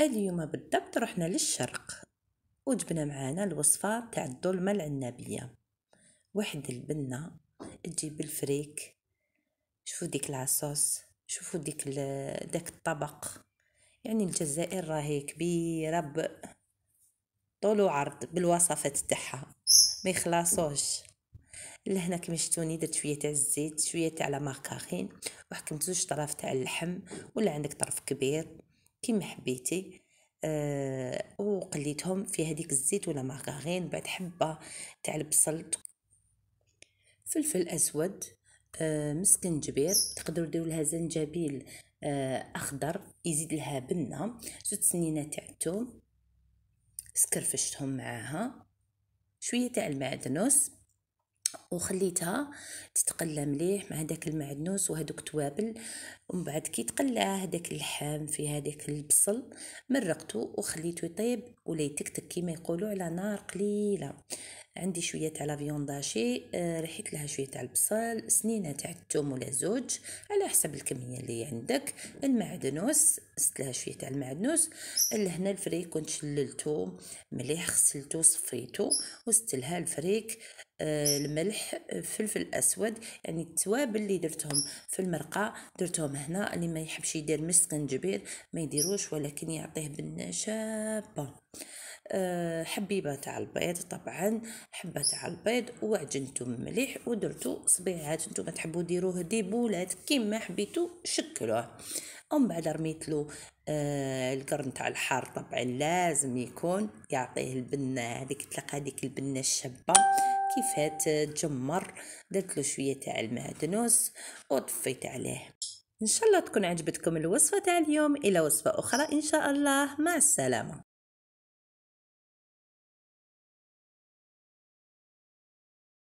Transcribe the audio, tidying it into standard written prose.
اليوم بالضبط رحنا للشرق وجبنا معانا الوصفة تاع الدولمة العنابية. واحد البنة تجيب الفريك، شوفوا ديك لاصوص، شوفوا داك الطبق. يعني الجزائر راهي كبيرة طول وعرض بالوصفات تاعها ما يخلاصوش. لهنا كما شفتوني درت شويه تاع الزيت، شويه تاع لا ماركارين، وحكمت 2 طراف تاع اللحم ولا عندك طرف كبير كيما حبيتي. وقليتهم في هذيك الزيت ولا ماركارين. بعد حبه تاع البصل، فلفل اسود، مسكنجبير، تقدروا ديروا لها زنجبيل اخضر يزيد لها بنه، 2 سنينه تاع الثوم سكرفشتهم معاها، شويه تاع المعدنوس وخليتها تتقلى مليح مع داك المعدنوس وهذوك توابل. ومن بعد كي تقلع هذاك اللحم في هذاك البصل مرقته وخليته يطيب ولا يتكتك كيما يقولوا على نار قليله. عندي شويه تاع لا فيونداشي، ريحت لها شويه تاع البصل، سنينه تاع الثوم ولا زوج على حسب الكميه اللي عندك، المعدنوس زدت لها شويه تاع المعدنوس. لهنا الفريك كنت شللته مليح، غسلته صفيته وزدت لها الفريك، الملح، فلفل اسود، يعني التوابل اللي درتهم في المرقه درتهم هنا. اللي ما يحبش يدير مسكنجبير ما يديروش، ولكن يعطيه بنه شابه. حبيبه تاع البيض، طبعا حبه تاع البيض وعجنته مليح ودرتو صبيعات. نتوما تحبوا ديروه ديبولات كيما حبيتو شكلوه. ومن بعد رميت له القرن تاع الحار، طبعا لازم يكون يعطيه البنه هذيك، تلقى هذيك البنه الشابه كيفاه تجمر. درت له شويه تاع المعدنوس وطفيت عليه. ان شاء الله تكون عجبتكم الوصفه تاع اليوم. الى وصفه اخرى ان شاء الله، مع السلامه.